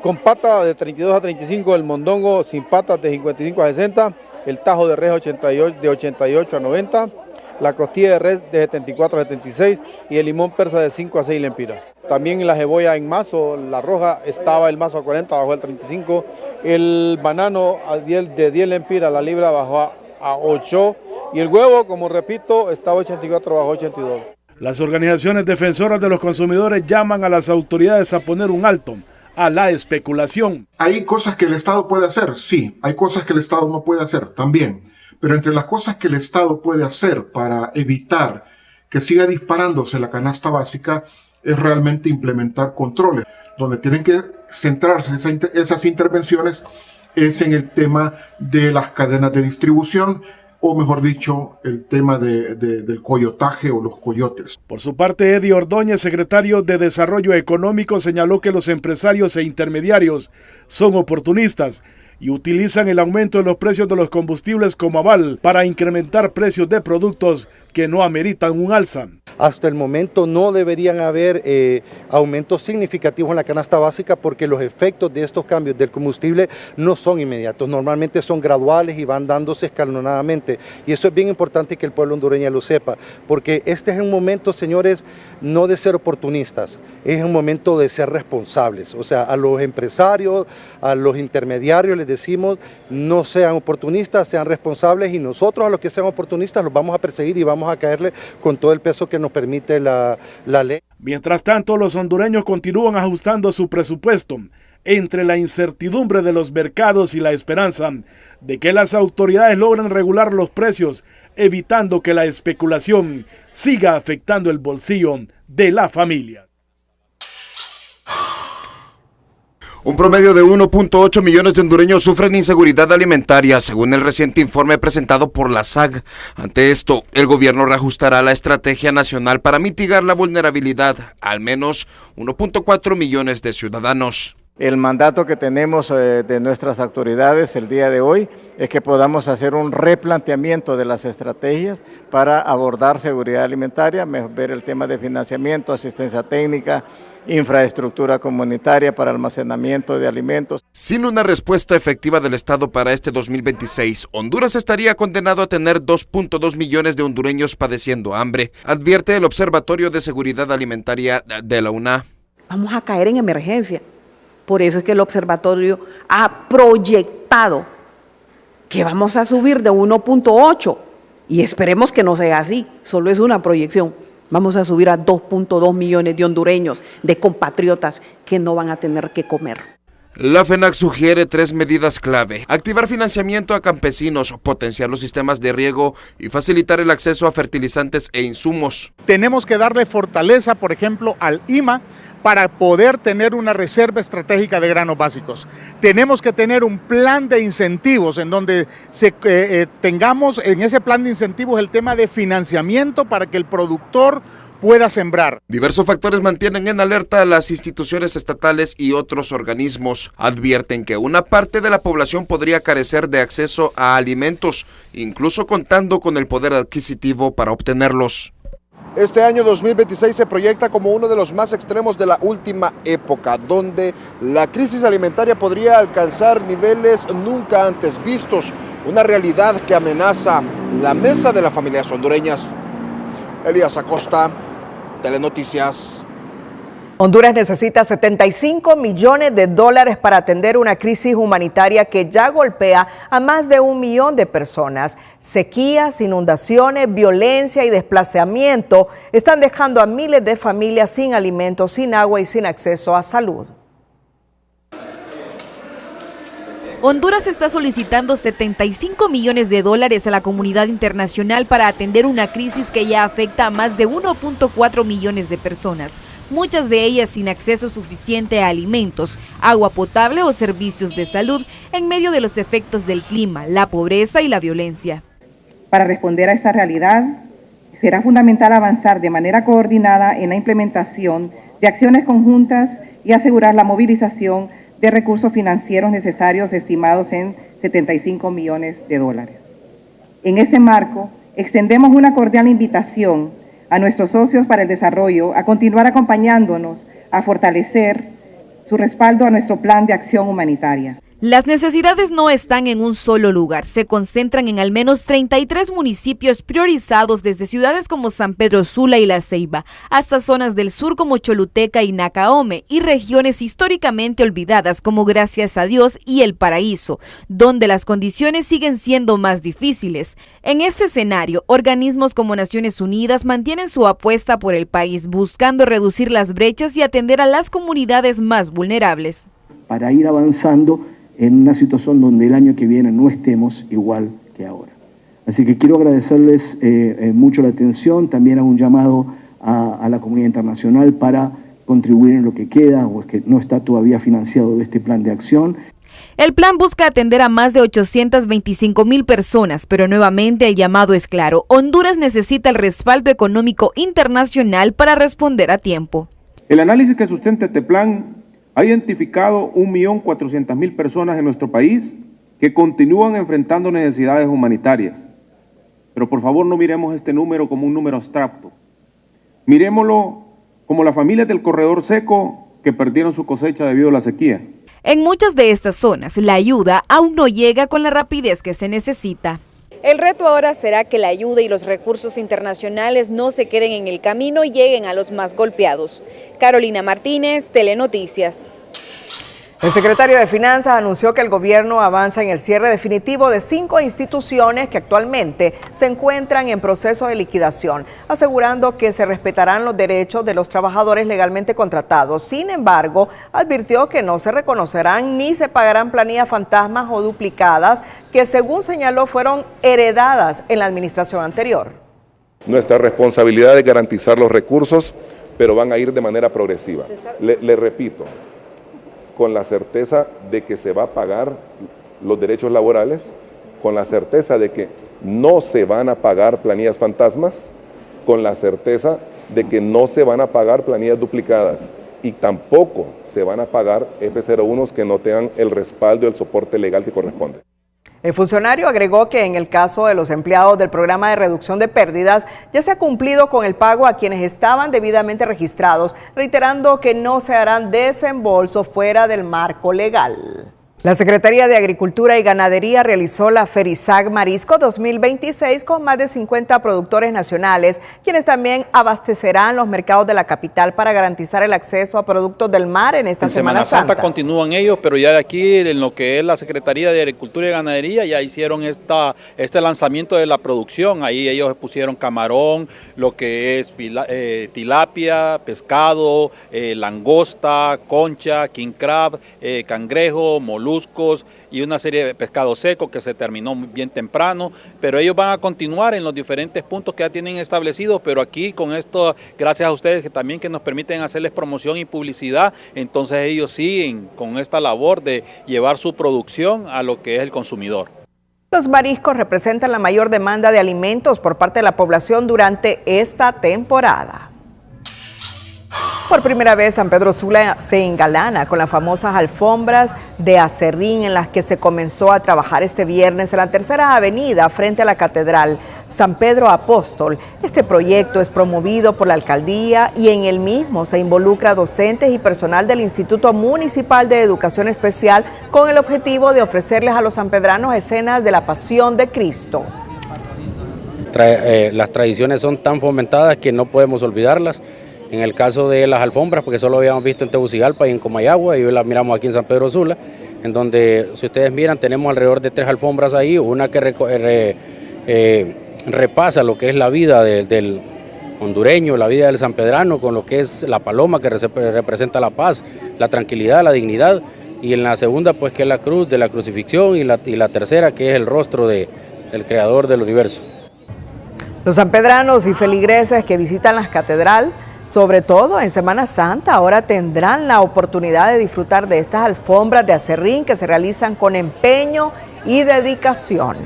con pata de 32 a 35, el mondongo sin patas de 55 a 60, el tajo de res de 88 a 90, la costilla de res de 74 a 76 y el limón persa de 5 a 6 lempiras. También la cebolla en mazo, la roja, estaba el mazo a 40, bajó al 35, el banano de 10 lempiras la libra bajó a 8 y el huevo, como repito, estaba 84, bajó 82. Las organizaciones defensoras de los consumidores llaman a las autoridades a poner un alto a la especulación. ¿Hay cosas que el Estado puede hacer? Sí. ¿Hay cosas que el Estado no puede hacer? También. Pero entre las cosas que el Estado puede hacer para evitar que siga disparándose la canasta básica es realmente implementar controles. Donde tienen que centrarse esas intervenciones es en el tema de las cadenas de distribución, o mejor dicho, el tema del coyotaje o los coyotes. Por su parte, Eddie Ordóñez, secretario de Desarrollo Económico, señaló que los empresarios e intermediarios son oportunistas y utilizan el aumento de los precios de los combustibles como aval para incrementar precios de productos que no ameritan un alza. Hasta el momento no deberían haber aumentos significativos en la canasta básica porque los efectos de estos cambios del combustible no son inmediatos, normalmente son graduales y van dándose escalonadamente. Y eso es bien importante que el pueblo hondureño lo sepa, porque este es un momento, señores, no de ser oportunistas, es un momento de ser responsables. O sea, a los empresarios, a los intermediarios les decimos, no sean oportunistas, sean responsables, y nosotros a los que sean oportunistas los vamos a perseguir y vamos a caerle con todo el peso que nos permite la ley. Mientras tanto, los hondureños continúan ajustando su presupuesto entre la incertidumbre de los mercados y la esperanza de que las autoridades logren regular los precios, evitando que la especulación siga afectando el bolsillo de la familia. Un promedio de 1.8 millones de hondureños sufren inseguridad alimentaria, según el reciente informe presentado por la SAG. Ante esto, el gobierno reajustará la estrategia nacional para mitigar la vulnerabilidad a al menos 1.4 millones de ciudadanos. El mandato que tenemos de nuestras autoridades el día de hoy es que podamos hacer un replanteamiento de las estrategias para abordar seguridad alimentaria, ver el tema de financiamiento, asistencia técnica, infraestructura comunitaria para almacenamiento de alimentos. Sin una respuesta efectiva del Estado para este 2026, Honduras estaría condenado a tener 2.2 millones de hondureños padeciendo hambre, advierte el Observatorio de Seguridad Alimentaria de la UNA. vamos a caer en emergencia. Por eso es que el observatorio ha proyectado que vamos a subir de 1.8 y esperemos que no sea así, solo es una proyección. Vamos a subir a 2.2 millones de hondureños, de compatriotas que no van a tener que comer. La FENAC sugiere 3 medidas clave: activar financiamiento a campesinos, potenciar los sistemas de riego y facilitar el acceso a fertilizantes e insumos. Tenemos que darle fortaleza, por ejemplo, al IMA para poder tener una reserva estratégica de granos básicos. Tenemos que tener un plan de incentivos en donde tengamos en ese plan de incentivos el tema de financiamiento para que el productor pueda sembrar. Diversos factores mantienen en alerta a las instituciones estatales y otros organismos. Advierten que una parte de la población podría carecer de acceso a alimentos, incluso contando con el poder adquisitivo para obtenerlos. Este año 2026 se proyecta como uno de los más extremos de la última época, donde la crisis alimentaria podría alcanzar niveles nunca antes vistos, una realidad que amenaza la mesa de las familias hondureñas. Elías Acosta, Telenoticias. Honduras necesita $75 millones para atender una crisis humanitaria que ya golpea a más de 1 millón de personas. Sequías, inundaciones, violencia y desplazamiento están dejando a miles de familias sin alimentos, sin agua y sin acceso a salud. Honduras está solicitando $75 millones a la comunidad internacional para atender una crisis que ya afecta a más de 1.4 millones de personas, muchas de ellas sin acceso suficiente a alimentos, agua potable o servicios de salud en medio de los efectos del clima, la pobreza y la violencia. Para responder a esta realidad, será fundamental avanzar de manera coordinada en la implementación de acciones conjuntas y asegurar la movilización de recursos financieros necesarios estimados en $75 millones. En este marco, extendemos una cordial invitación a nuestros socios para el desarrollo a continuar acompañándonos a fortalecer su respaldo a nuestro plan de acción humanitaria. Las necesidades no están en un solo lugar, se concentran en al menos 33 municipios priorizados desde ciudades como San Pedro Sula y La Ceiba, hasta zonas del sur como Choluteca y Nacaome y regiones históricamente olvidadas como Gracias a Dios y El Paraíso, donde las condiciones siguen siendo más difíciles. En este escenario, organismos como Naciones Unidas mantienen su apuesta por el país, buscando reducir las brechas y atender a las comunidades más vulnerables. Para ir avanzando en una situación donde el año que viene no estemos igual que ahora. Así que quiero agradecerles mucho la atención, también hago un llamado a la comunidad internacional para contribuir en lo que queda o es que no está todavía financiado de este plan de acción. El plan busca atender a más de 825,000 personas, pero nuevamente el llamado es claro: Honduras necesita el respaldo económico internacional para responder a tiempo. El análisis que sustenta este plan ha identificado 1.400.000 personas en nuestro país que continúan enfrentando necesidades humanitarias. Pero por favor no miremos este número como un número abstracto. Mirémoslo como las familias del corredor seco que perdieron su cosecha debido a la sequía. En muchas de estas zonas, la ayuda aún no llega con la rapidez que se necesita. El reto ahora será que la ayuda y los recursos internacionales no se queden en el camino y lleguen a los más golpeados. Carolina Martínez, Telenoticias. El secretario de Finanzas anunció que el gobierno avanza en el cierre definitivo de 5 instituciones que actualmente se encuentran en proceso de liquidación, asegurando que se respetarán los derechos de los trabajadores legalmente contratados. Sin embargo, advirtió que no se reconocerán ni se pagarán planillas fantasmas o duplicadas que, según señaló, fueron heredadas en la administración anterior. Nuestra responsabilidad es garantizar los recursos, pero van a ir de manera progresiva. Le repito, con la certeza de que se va a pagar los derechos laborales, con la certeza de que no se van a pagar planillas fantasmas, con la certeza de que no se van a pagar planillas duplicadas y tampoco se van a pagar F01s que no tengan el respaldo y el soporte legal que corresponde. El funcionario agregó que en el caso de los empleados del programa de reducción de pérdidas ya se ha cumplido con el pago a quienes estaban debidamente registrados, reiterando que no se harán desembolsos fuera del marco legal. La Secretaría de Agricultura y Ganadería realizó la Ferizag Marisco 2026 con más de 50 productores nacionales, quienes también abastecerán los mercados de la capital para garantizar el acceso a productos del mar en esta Semana Santa. Continúan ellos, pero ya de aquí en lo que es la Secretaría de Agricultura y Ganadería ya hicieron este lanzamiento de la producción. Ahí ellos pusieron camarón, lo que es tilapia, pescado, langosta, concha, king crab, cangrejo, moluscos y una serie de pescado seco que se terminó bien temprano, pero ellos van a continuar en los diferentes puntos que ya tienen establecidos, pero aquí con esto, gracias a ustedes que también que nos permiten hacerles promoción y publicidad, entonces ellos siguen con esta labor de llevar su producción a lo que es el consumidor. Los mariscos representan la mayor demanda de alimentos por parte de la población durante esta temporada. Por primera vez, San Pedro Sula se engalana con las famosas alfombras de acerrín en las que se comenzó a trabajar este viernes en la Tercera Avenida frente a la Catedral San Pedro Apóstol. Este proyecto es promovido por la alcaldía y en el mismo se involucra docentes y personal del Instituto Municipal de Educación Especial con el objetivo de ofrecerles a los sanpedranos escenas de la Pasión de Cristo. Las tradiciones son tan fomentadas que no podemos olvidarlas. En el caso de las alfombras, porque solo habíamos visto en Tegucigalpa y en Comayagua, y hoy las miramos aquí en San Pedro Sula, en donde, si ustedes miran, tenemos alrededor de 3 alfombras ahí, una que repasa lo que es la vida del hondureño, la vida del sanpedrano, con lo que es la paloma, que representa la paz, la tranquilidad, la dignidad, y en la segunda, pues, que es la cruz de la crucifixión, y la tercera, que es el rostro del creador del universo. Los sanpedranos y feligreses que visitan la catedral, sobre todo en Semana Santa, ahora tendrán la oportunidad de disfrutar de estas alfombras de acerrín que se realizan con empeño y dedicación.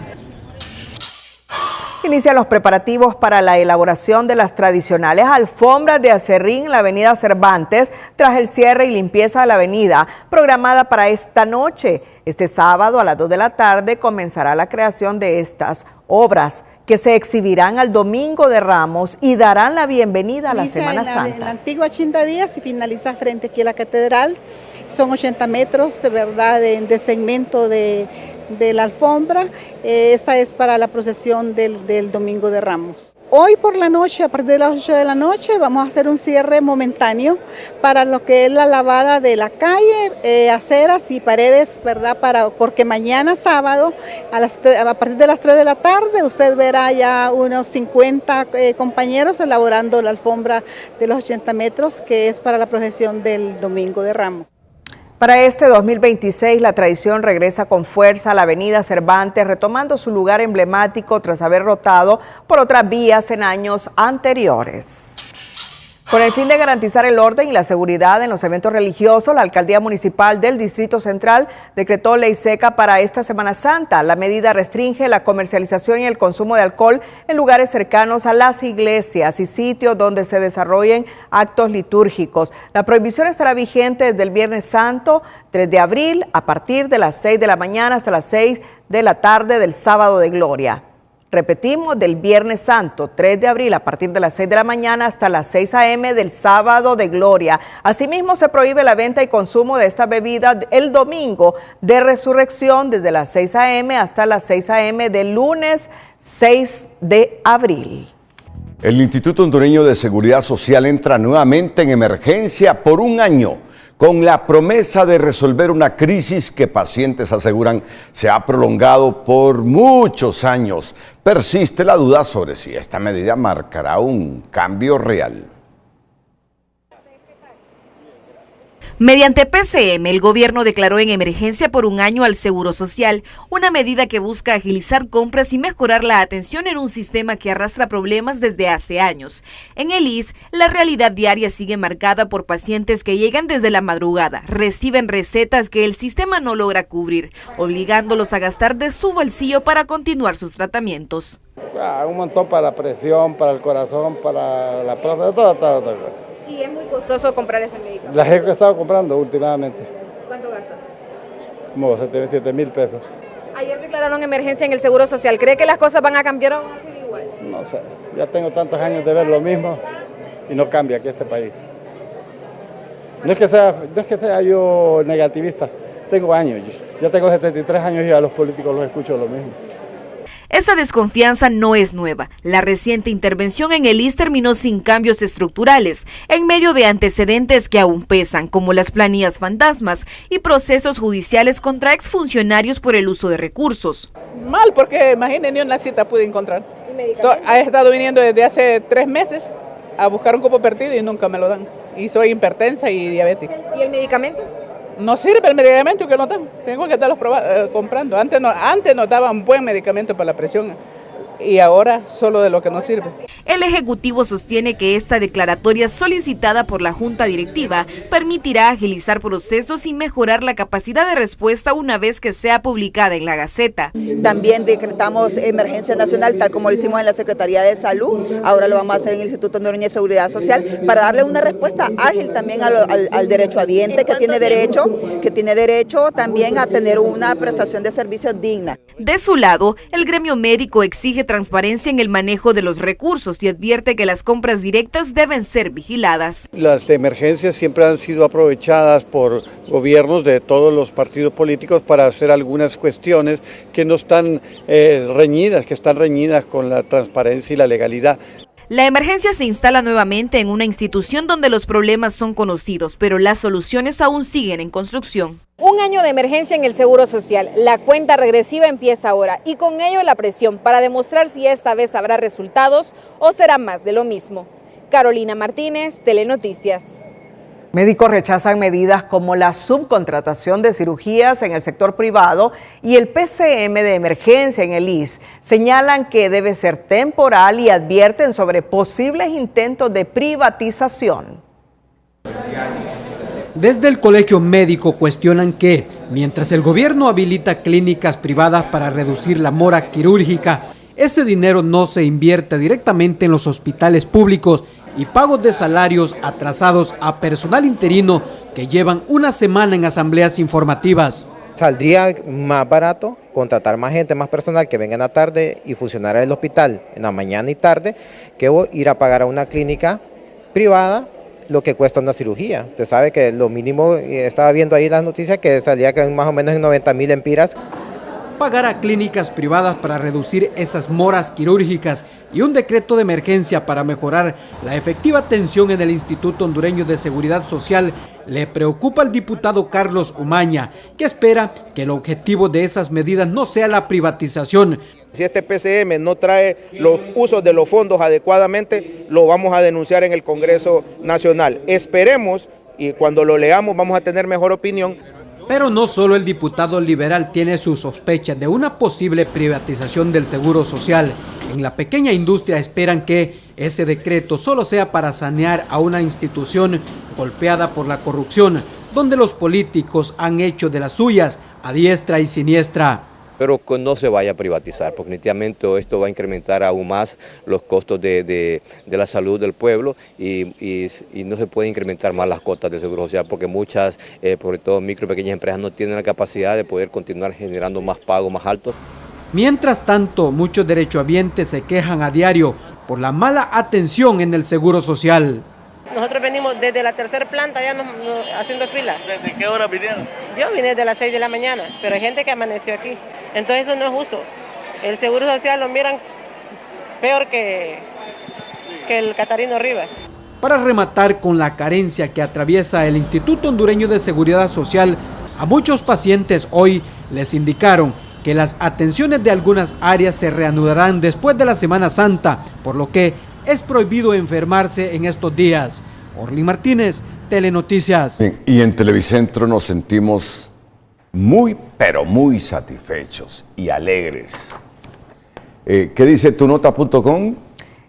Inician los preparativos para la elaboración de las tradicionales alfombras de acerrín en la avenida Cervantes, tras el cierre y limpieza de la avenida, programada para esta noche. Este sábado a las 2 de la tarde comenzará la creación de estas obras, que se exhibirán al Domingo de Ramos y darán la bienvenida a la Semana Santa. En la antigua Chinda Díaz y finaliza frente aquí a la catedral. Son 80 metros, ¿verdad?, de segmento de la alfombra. Esta es para la procesión del Domingo de Ramos. Hoy por la noche, a partir de las 8 de la noche, vamos a hacer un cierre momentáneo para lo que es la lavada de la calle, aceras y paredes, ¿verdad? Porque mañana sábado, a partir de las 3 de la tarde, usted verá ya unos 50 compañeros elaborando la alfombra de los 80 metros, que es para la procesión del Domingo de Ramos. Para este 2026, la tradición regresa con fuerza a la avenida Cervantes, retomando su lugar emblemático tras haber rotado por otras vías en años anteriores. Con el fin de garantizar el orden y la seguridad en los eventos religiosos, la Alcaldía Municipal del Distrito Central decretó ley seca para esta Semana Santa. La medida restringe la comercialización y el consumo de alcohol en lugares cercanos a las iglesias y sitios donde se desarrollen actos litúrgicos. La prohibición estará vigente desde el Viernes Santo, 3 de abril, a partir de las 6 de la mañana hasta las 6 de la tarde del Sábado de Gloria. Repetimos, del Viernes Santo, 3 de abril, a partir de las 6 de la mañana hasta las 6 a.m. del Sábado de Gloria. Asimismo, se prohíbe la venta y consumo de esta bebida el domingo de Resurrección, desde las 6 a.m. hasta las 6 a.m. del lunes 6 de abril. El Instituto Hondureño de Seguridad Social entra nuevamente en emergencia por un año, con la promesa de resolver una crisis que pacientes aseguran se ha prolongado por muchos años. Persiste la duda sobre si esta medida marcará un cambio real. Mediante PCM, el gobierno declaró en emergencia por un año al Seguro Social, una medida que busca agilizar compras y mejorar la atención en un sistema que arrastra problemas desde hace años. En el ISSSTE, la realidad diaria sigue marcada por pacientes que llegan desde la madrugada, reciben recetas que el sistema no logra cubrir, obligándolos a gastar de su bolsillo para continuar sus tratamientos. Un montón para la presión, para el corazón, para la próstata, todo. ¿Y es muy costoso comprar ese medicamento? Las he estado comprando últimamente. ¿Cuánto gasta? Como 7,000 pesos. Ayer declararon emergencia en el Seguro Social. ¿Cree que las cosas van a cambiar o van a ser igual? No sé, ya tengo tantos años de ver lo mismo y no cambia aquí este país. No es que sea yo negativista, Tengo años, yo tengo 73 años y a los políticos los escucho lo mismo. Esa desconfianza no es nueva. La reciente intervención en el ISSSTE terminó sin cambios estructurales, en medio de antecedentes que aún pesan, como las planillas fantasmas y procesos judiciales contra exfuncionarios por el uso de recursos. Mal, porque imagínense, ni una cita pude encontrar. He estado viniendo desde hace 3 meses a buscar un copopertido y nunca me lo dan. Y soy hipertensa y diabética. ¿Y el medicamento? No sirve el medicamento que no tengo que estarlos comprando. Antes nos daban buen medicamento para la presión y ahora solo de lo que no sirve. El Ejecutivo sostiene que esta declaratoria solicitada por la Junta Directiva permitirá agilizar procesos y mejorar la capacidad de respuesta una vez que sea publicada en la Gaceta. También decretamos emergencia nacional, tal como lo hicimos en la Secretaría de Salud, ahora lo vamos a hacer en el Instituto Hondureño de Seguridad Social, para darle una respuesta ágil también al derechohabiente que tiene derecho también a tener una prestación de servicios digna. De su lado, el gremio médico exige transparencia en el manejo de los recursos y advierte que las compras directas deben ser vigiladas. Las emergencias siempre han sido aprovechadas por gobiernos de todos los partidos políticos para hacer algunas cuestiones que no están reñidas, que están reñidas con la transparencia y la legalidad. La emergencia se instala nuevamente en una institución donde los problemas son conocidos, pero las soluciones aún siguen en construcción. Un año de emergencia en el Seguro Social. La cuenta regresiva empieza ahora y con ello la presión para demostrar si esta vez habrá resultados o será más de lo mismo. Carolina Martínez, Telenoticias. Médicos rechazan medidas como la subcontratación de cirugías en el sector privado y el PCM de emergencia en el ISSSTE. Señalan que debe ser temporal y advierten sobre posibles intentos de privatización. Desde el Colegio Médico cuestionan que, mientras el gobierno habilita clínicas privadas para reducir la mora quirúrgica, ese dinero no se invierte directamente en los hospitales públicos y pagos de salarios atrasados a personal interino que llevan una semana en asambleas informativas. Saldría más barato contratar más gente, más personal que venga en la tarde y funcionar el hospital en la mañana y tarde que ir a pagar a una clínica privada lo que cuesta una cirugía. Usted sabe que lo mínimo, estaba viendo ahí las noticias, que salía que más o menos en 90.000 empiras. Pagar a clínicas privadas para reducir esas moras quirúrgicas y un decreto de emergencia para mejorar la efectiva atención en el Instituto Hondureño de Seguridad Social le preocupa al diputado Carlos Umaña, que espera que el objetivo de esas medidas no sea la privatización. Si este PCM no trae los usos de los fondos adecuadamente, lo vamos a denunciar en el Congreso Nacional. Esperemos, y cuando lo leamos vamos a tener mejor opinión. Pero no solo el diputado liberal tiene sus sospechas de una posible privatización del Seguro Social. En la pequeña industria esperan que ese decreto solo sea para sanear a una institución golpeada por la corrupción, donde los políticos han hecho de las suyas a diestra y siniestra. Pero que no se vaya a privatizar, porque definitivamente esto va a incrementar aún más los costos de la salud del pueblo y no se puede incrementar más las cuotas de Seguro Social, porque muchas, sobre todo micro y pequeñas empresas, no tienen la capacidad de poder continuar generando más pagos más altos. Mientras tanto, muchos derechohabientes se quejan a diario por la mala atención en el Seguro Social. Nosotros venimos desde la tercera planta ya haciendo fila. ¿Desde qué hora vinieron? Yo vine desde las 6 de la mañana, pero hay gente que amaneció aquí. Entonces eso no es justo. El Seguro Social lo miran peor que el Catarino Rivas. Para rematar con la carencia que atraviesa el Instituto Hondureño de Seguridad Social, a muchos pacientes hoy les indicaron que las atenciones de algunas áreas se reanudarán después de la Semana Santa, por lo que es prohibido enfermarse en estos días. Orly Martínez, Telenoticias. Y en Televicentro nos sentimos muy, pero muy satisfechos y alegres. ¿Qué dice tunota.com?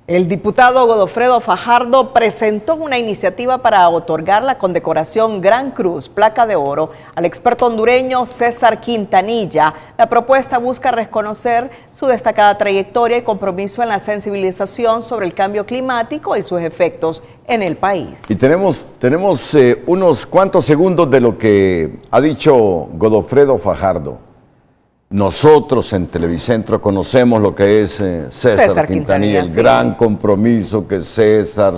El diputado Godofredo Fajardo presentó una iniciativa para otorgar la condecoración Gran Cruz, Placa de Oro, al experto hondureño César Quintanilla. La propuesta busca reconocer su destacada trayectoria y compromiso en la sensibilización sobre el cambio climático y sus efectos en el país. Y tenemos unos cuantos segundos de lo que ha dicho Godofredo Fajardo. Nosotros en Televicentro conocemos lo que es César Quintanilla, el gran compromiso que César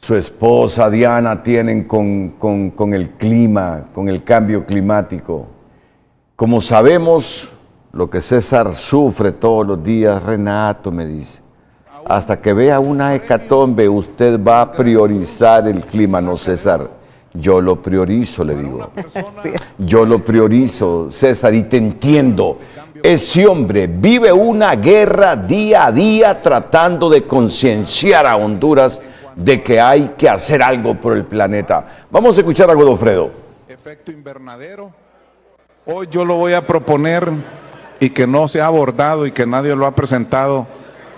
su esposa Diana tienen con el clima, con el cambio climático. Como sabemos lo que César sufre todos los días, Renato me dice, hasta que vea una hecatombe usted va a priorizar el clima. No, César, yo lo priorizo, le digo. Yo lo priorizo, César, y te entiendo. Ese hombre vive una guerra día a día tratando de concienciar a Honduras de que hay que hacer algo por el planeta. Vamos a escuchar a Godofredo. Efecto invernadero. Hoy yo lo voy a proponer y que no se ha abordado y que nadie lo ha presentado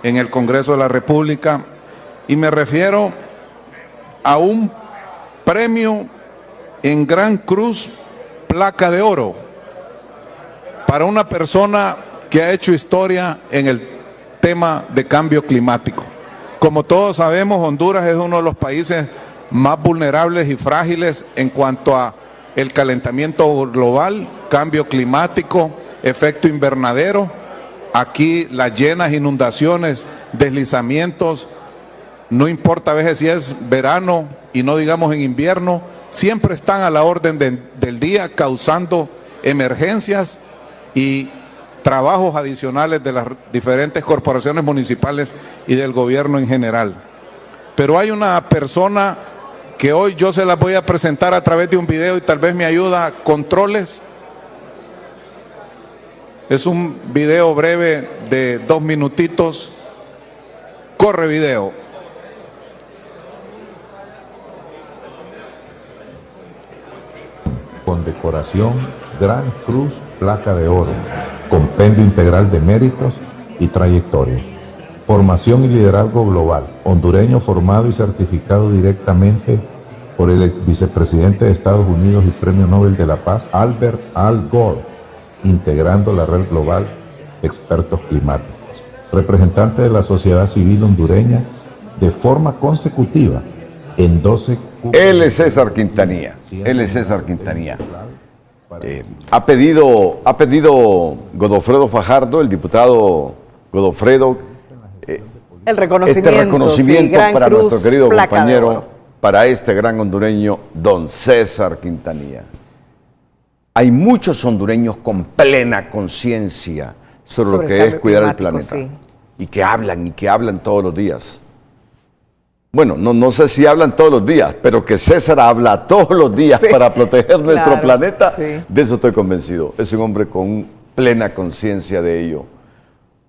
en el Congreso de la República. Y me refiero a un premio en Gran Cruz, placa de oro, para una persona que ha hecho historia en el tema de cambio climático. Como todos sabemos, Honduras es uno de los países más vulnerables y frágiles en cuanto a el calentamiento global, cambio climático, efecto invernadero. Aquí las llenas, inundaciones, deslizamientos, no importa a veces si es verano y no digamos en invierno, siempre están a la orden del día causando emergencias y trabajos adicionales de las diferentes corporaciones municipales y del gobierno en general. Pero hay una persona que hoy yo se la voy a presentar a través de un video y tal vez me ayuda, controles. Es un video breve de 2 minutitos. Corre video. Condecoración Gran Cruz, placa de oro, compendio integral de méritos y trayectoria. Formación y liderazgo global, hondureño formado y certificado directamente por el ex vicepresidente de Estados Unidos y Premio Nobel de la Paz, Albert Al Gore, integrando la red global Expertos Climáticos. Representante de la sociedad civil hondureña de forma consecutiva en 12... Él es César Quintanilla. Él es César Quintanilla. Ha pedido Godofredo Fajardo, el diputado Godofredo, el reconocimiento, este reconocimiento sí, para Cruz, nuestro querido compañero, oro, para este gran hondureño, don César Quintanilla. Hay muchos hondureños con plena conciencia sobre lo que es cuidar el planeta, sí, y que hablan todos los días. Bueno, no sé si hablan todos los días, pero que César habla todos los días, sí, para proteger nuestro planeta, sí, de eso estoy convencido. Es un hombre con plena conciencia de ello.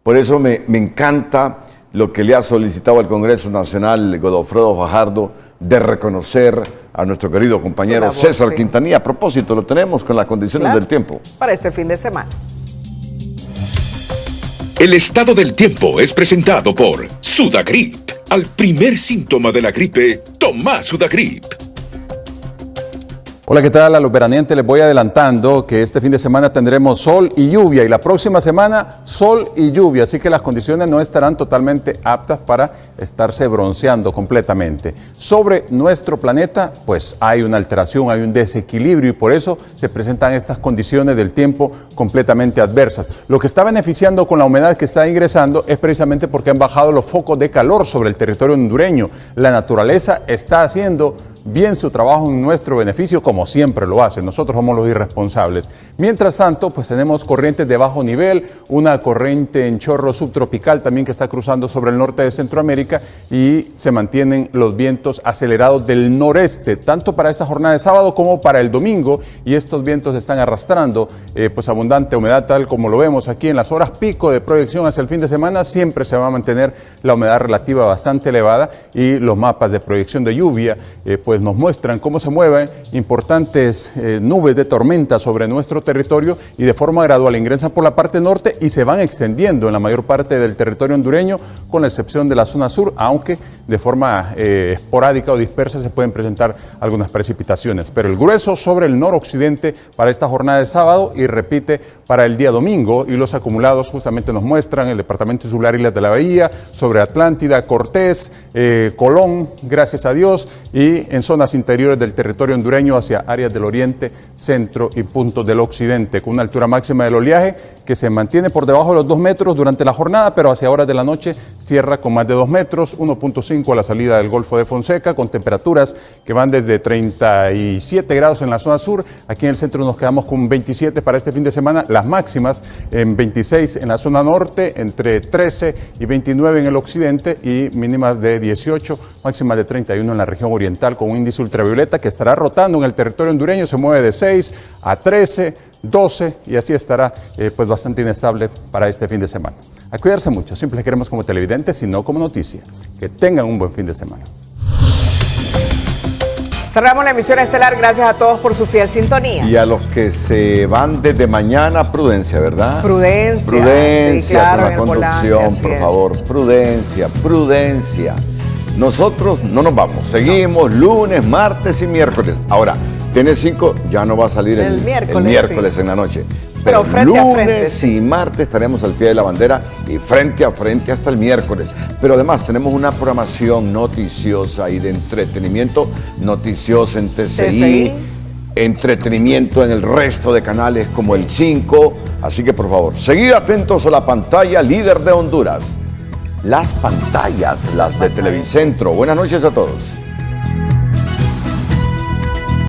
Por eso me encanta lo que le ha solicitado al Congreso Nacional Godofredo Fajardo, de reconocer a nuestro querido compañero labor, César, sí, Quintanilla. A propósito, lo tenemos con las condiciones del tiempo. Para este fin de semana. El estado del tiempo es presentado por Sudagrip. Al primer síntoma de la gripe, toma Sudagrip. Hola, ¿qué tal? A los veraneantes les voy adelantando que este fin de semana tendremos sol y lluvia, y la próxima semana sol y lluvia, así que las condiciones no estarán totalmente aptas para estarse bronceando completamente. Sobre nuestro planeta, pues hay una alteración, hay un desequilibrio, y por eso se presentan estas condiciones del tiempo completamente adversas. Lo que está beneficiando con la humedad que está ingresando es precisamente porque han bajado los focos de calor sobre el territorio hondureño. La naturaleza está haciendo bien su trabajo en nuestro beneficio, como siempre lo hace. Nosotros somos los irresponsables. Mientras tanto, pues tenemos corrientes de bajo nivel, una corriente en chorro subtropical también que está cruzando sobre el norte de Centroamérica, y se mantienen los vientos acelerados del noreste, tanto para esta jornada de sábado como para el domingo, y estos vientos están arrastrando pues abundante humedad, tal como lo vemos aquí en las horas pico de proyección hacia el fin de semana. Siempre se va a mantener la humedad relativa bastante elevada, y los mapas de proyección de lluvia pues nos muestran cómo se mueven importantes nubes de tormenta sobre nuestro territorio, y de forma gradual ingresan por la parte norte y se van extendiendo en la mayor parte del territorio hondureño, con la excepción de la zona sur, aunque de forma esporádica o dispersa se pueden presentar algunas precipitaciones. Pero el grueso sobre el noroccidente para esta jornada de sábado, y repite para el día domingo, y los acumulados justamente nos muestran el departamento insular Islas de la Bahía, sobre Atlántida, Cortés, Colón, gracias a Dios, y en zonas interiores del territorio hondureño hacia áreas del oriente, centro y puntos del occidente, con una altura máxima del oleaje que se mantiene por debajo de los 2 metros durante la jornada, pero hacia horas de la noche cierra con más de 2 metros, 1.5 a la salida del Golfo de Fonseca, con temperaturas que van desde 37 grados en la zona sur. Aquí en el centro nos quedamos con 27 para este fin de semana, las máximas en 26 en la zona norte, entre 13 y 29 en el occidente y mínimas de 18, máximas de 31 en la región oriental, con un índice ultravioleta que estará rotando en el territorio hondureño, se mueve de 6 a 13, 12 y así estará pues bastante inestable para este fin de semana. A cuidarse mucho, siempre queremos como televidentes y no como noticia. Que tengan un buen fin de semana. Cerramos la emisión estelar, gracias a todos por su fiel sintonía. Y a los que se van desde mañana, prudencia, ¿verdad? Prudencia. Prudencia, sí, claro, con la conducción, por favor. Prudencia, prudencia. Nosotros no nos vamos, seguimos lunes, martes y miércoles. Ahora, tiene 5, ya no va a salir el miércoles sí, en la noche. Pero lunes a frente, sí, y martes estaremos al pie de la bandera y frente a frente hasta el miércoles. Pero además tenemos una programación noticiosa y de entretenimiento noticioso en TCI, entretenimiento en el resto de canales como el 5. Así que por favor, seguid atentos a la pantalla líder de Honduras. Las pantallas, las de Televicentro. Buenas noches a todos.